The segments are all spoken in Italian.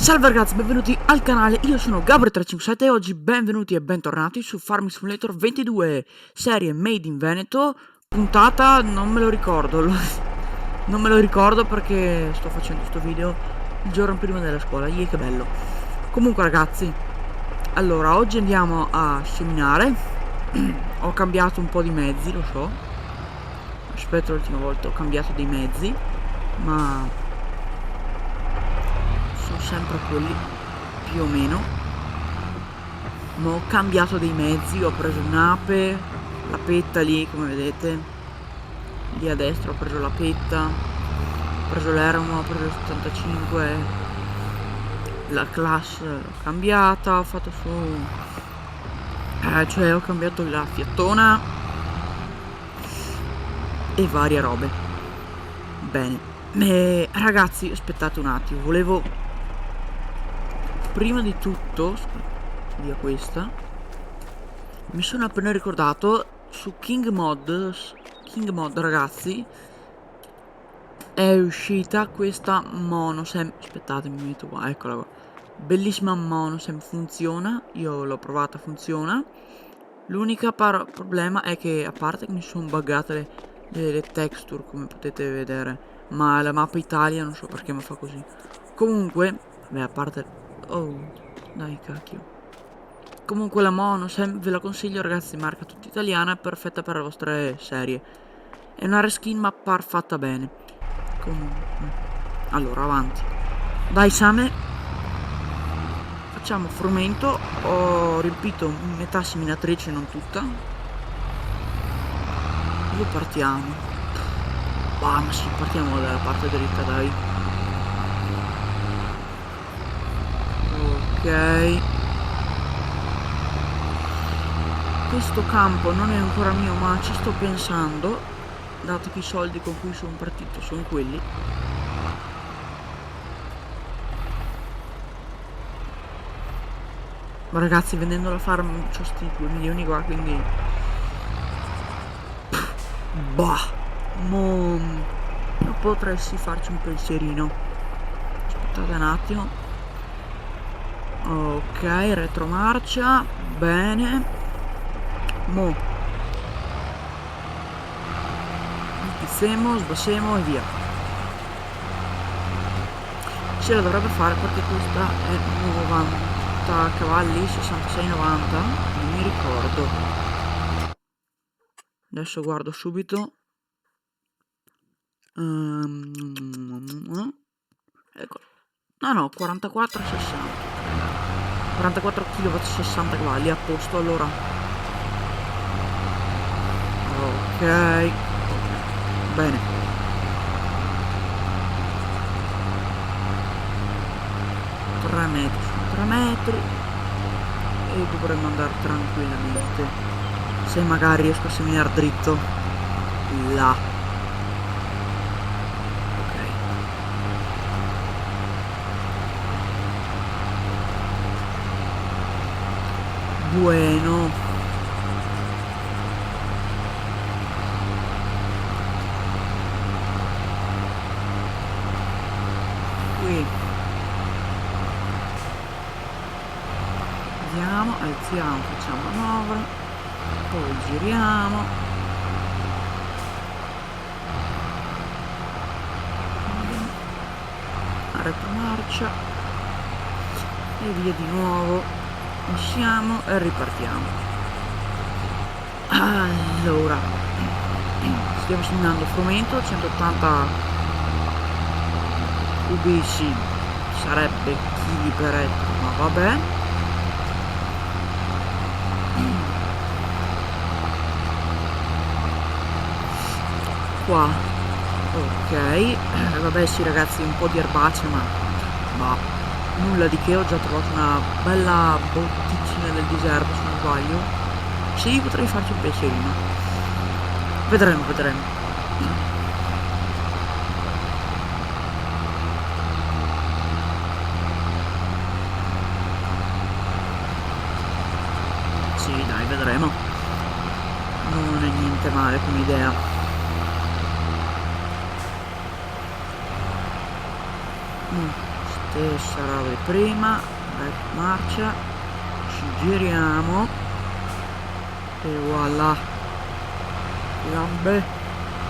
Salve ragazzi, benvenuti al canale, io sono Gabri357 e oggi benvenuti e bentornati su Farming Simulator 22, serie Made in Veneto, puntata non me lo ricordo, non me lo ricordo perché sto facendo questo video il giorno prima della scuola, che bello. Comunque ragazzi, allora oggi andiamo a seminare, ho cambiato un po' di mezzi, lo so, rispetto all'ultima volta ho cambiato dei mezzi, ma sono sempre quelli più o meno. Ma ho cambiato dei mezzi, ho preso un'ape, la petta lì come vedete, lì a destra ho preso la petta, ho preso l'Eramo, ho preso il 75, la classe l'ho cambiata, ho fatto su cioè ho cambiato la fiattona e varie robe. Bene, ragazzi aspettate un attimo, volevo prima di tutto via questa, mi sono appena ricordato su King Mod ragazzi è uscita questa monosem, aspettate mi metto qua, eccola qua, bellissima monosem, funziona, io l'ho provata, funziona. L'unica problema è che a parte che mi sono buggate le texture come potete vedere, ma la mappa Italia non so perché mi fa così. Comunque vabbè, a parte, oh dai cacchio, comunque la monosem ve la consiglio ragazzi, marca tutta italiana, perfetta per le vostre serie, è una reskin ma par fatta bene. Comunque allora avanti, dai Same, facciamo frumento, ho riempito metà seminatrice, non tutta, dove partiamo? Ma sì, partiamo dalla parte dritta, dai. Ok, questo campo non è ancora mio ma ci sto pensando, dato che i soldi con cui sono partito sono quelli. Ma ragazzi, vendendo la farm c'ho sti 2 milioni qua, quindi bah, non potresti farci un pensierino. Aspettate un attimo. Ok, retromarcia, bene. Mo sbassemo e via. Ce la dovrebbe fare perché questa è 90 cavalli, 66-90, non mi ricordo. Adesso guardo subito. Ecco. No, 44-60. 44 kW, 60 cavalli, a posto allora. Ok. Bene. Tre metri e dovremmo andare tranquillamente, se magari riesco a seminare dritto là. Ok, bueno. Qui andiamo, alziamo, facciamo manovra, poi giriamo, a retromarcia e via di nuovo, usciamo e ripartiamo. Allora stiamo seminando frumento 180 cubici, sarebbe chili per ettaro, ma vabbè. Qua ok, vabbè sì ragazzi, un po' di erbacea ma nulla di che, ho già trovato una bella botticina del deserto se non sbaglio. Sì, potrei farci un pensierino, vedremo. Sì dai, vedremo, non è niente male come idea. Tessera di prima, marcia, ci giriamo e voilà. Flambe,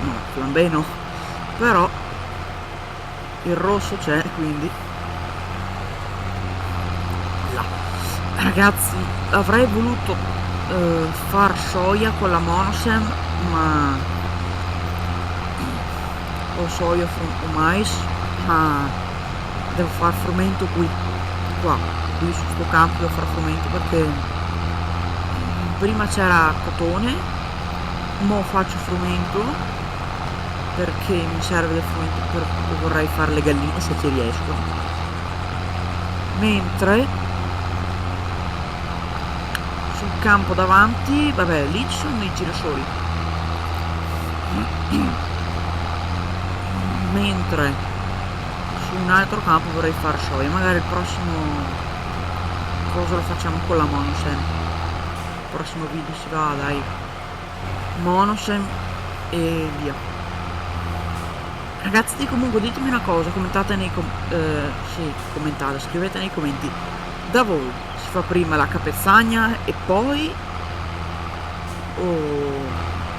no, flambe no, però il rosso c'è, quindi là. Ragazzi, avrei voluto far soia con la monosem, ma o soia o mais, ma devo fare frumento qui su sto campo devo fare frumento perché prima c'era cotone, mo faccio frumento perché mi serve del frumento perché vorrei fare le galline se ci riesco, mentre sul campo davanti, vabbè, lì ci sono i girasoli, mentre su un altro campo vorrei fare soia. Magari il prossimo cosa lo facciamo con la monosem, il prossimo video si va, dai, monosem e via. Ragazzi, comunque ditemi una cosa, commentate nei commentate, scrivete nei commenti, da voi si fa prima la capezzagna e poi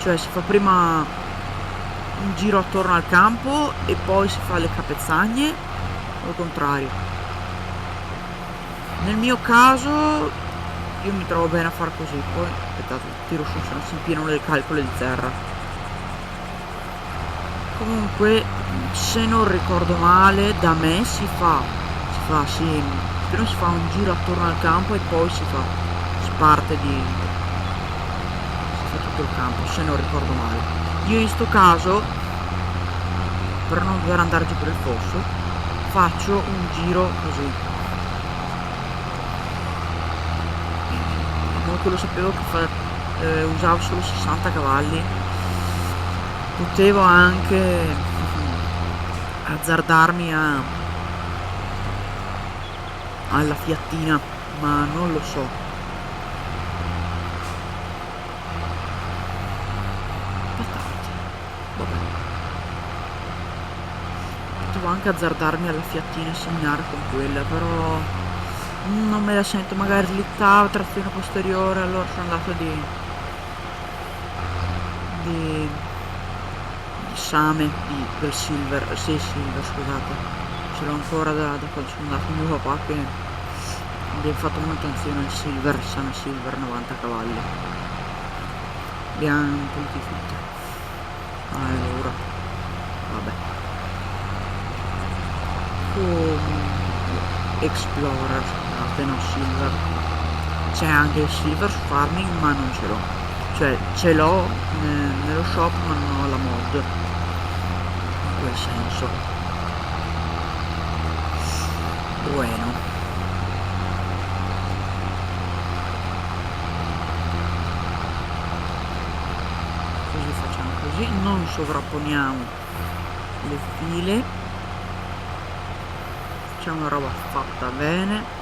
cioè si fa prima un giro attorno al campo e poi si fa le capezzagne o il contrario? Nel mio caso io mi trovo bene a far così. Poi aspettate, tiro su se non si impienono le calcole di terra. Comunque, se non ricordo male, da me si fa sì, prima si fa un giro attorno al campo e poi si parte si fa tutto il campo, se non ricordo male. Io in sto caso, per non dover andare giù per il fosso, faccio un giro così. Comunque lo sapevo che usavo solo 60 cavalli, potevo anche azzardarmi alla fiattina, ma non lo so. Vabbè, potevo anche azzardarmi alla fiattina e segnare con quella, però non me la sento, magari slittava, trazione posteriore, allora sono andato di Same, del Silver, sì, Silver, scusate, ce l'ho ancora da quando sono andato con mio papà, che abbiamo fatto molta attenzione al Silver, Same Silver, 90 cavalli, abbiamo puliti tutti. Allora, vabbè, Explorer, scusate, no, Silver, c'è anche il Silver Farming, ma non ce l'ho, cioè ce l'ho nello shop ma non ho la mod, in quel senso. Bueno, così facciamo così, non sovrapponiamo le file, facciamo una roba fatta bene.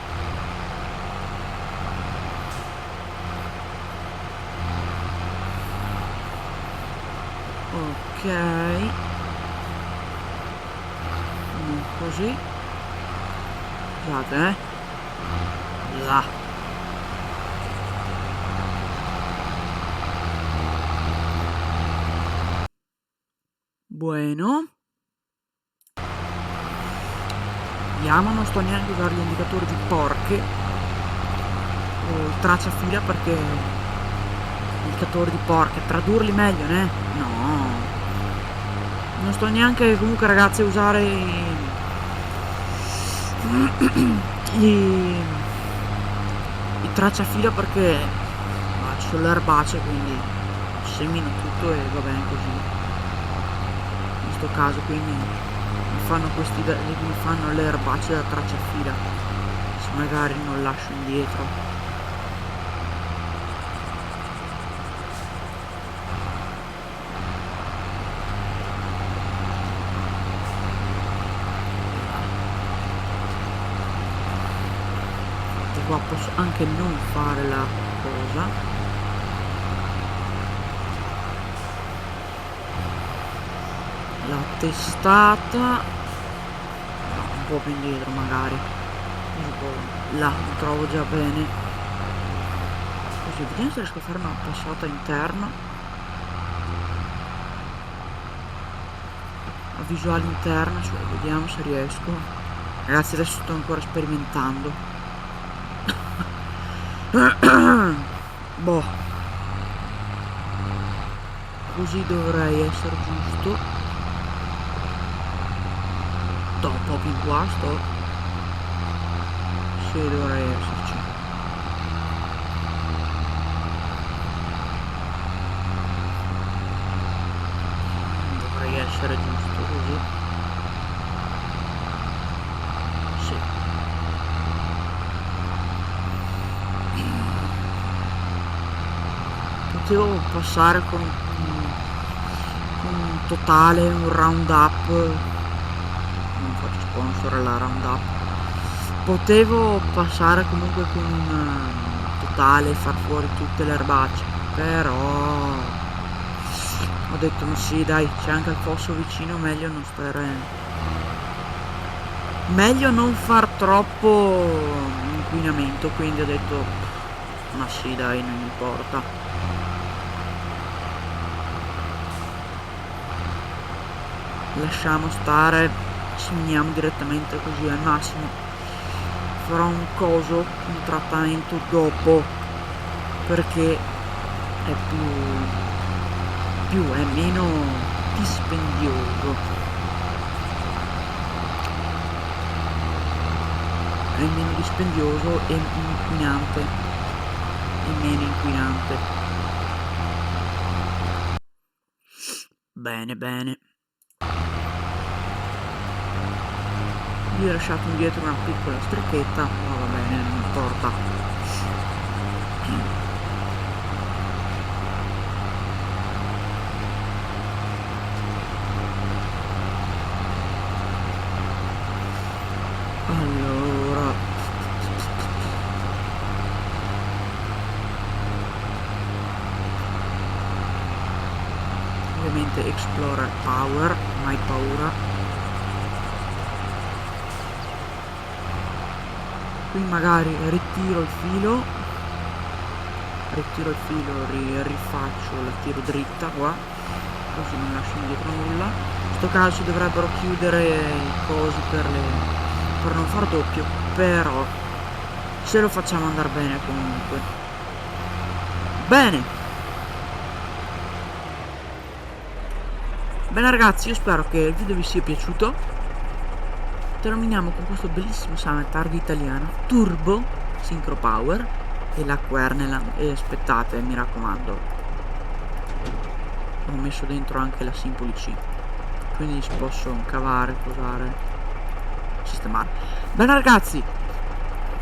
Ok, così, scusate, là, bueno, vediamo, non sto neanche a usare gli indicatori di porche o il tracciafila perché indicatori di porche, tradurli meglio, né? No, non sto neanche comunque, ragazzi, a usare i tracciafila perché ci sono le erbacee, quindi semino tutto e va bene così in sto caso, quindi mi fanno le erbacee da tracciafila se magari non lascio indietro. Qua posso anche non fare la cosa, la testata, no, po' più indietro magari. Là mi trovo già bene. Così vediamo se riesco a fare una passata interna. A visuale interna, cioè vediamo se riesco. Ragazzi, adesso sto ancora sperimentando. Boh, così dovrei essere giusto. Sto un po' più in qua, sto. Sì, dovrei esserci. Dovrei essere giusto così. Sì. Potevo passare con un totale, un round up. Non faccio sponsor alla round up. Potevo passare comunque con un totale e far fuori tutte le erbacce, però ho detto ma sì dai, c'è anche il fosso vicino, meglio non stare, meglio non far troppo inquinamento, quindi ho detto ma sì dai, non importa. Lasciamo stare, segniamo direttamente così al massimo. Farò un coso, un trattamento dopo, perché è è meno dispendioso, è meno dispendioso e inquinante, e meno inquinante. Bene, bene. Gli ho lasciato indietro una piccola strecchetta, ma va bene, non importa. Allora, ovviamente Explorer Power, mai paura. Qui magari ritiro il filo, rifaccio la tiro dritta qua, così non lascio indietro nulla. In questo caso dovrebbero chiudere i cosi per non far doppio, però se lo facciamo andare bene comunque. Bene ragazzi, io spero che il video vi sia piaciuto. Terminiamo con questo bellissimo summit targa italiano turbo synchro power e la Querneland, e aspettate, mi raccomando, ho messo dentro anche la Simpoli C, quindi si posso cavare, posare, sistemare. Bene ragazzi,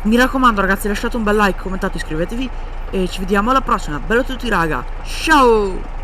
mi raccomando ragazzi, lasciate un bel like, commentate, iscrivetevi e ci vediamo alla prossima. Bello a tutti raga, ciao.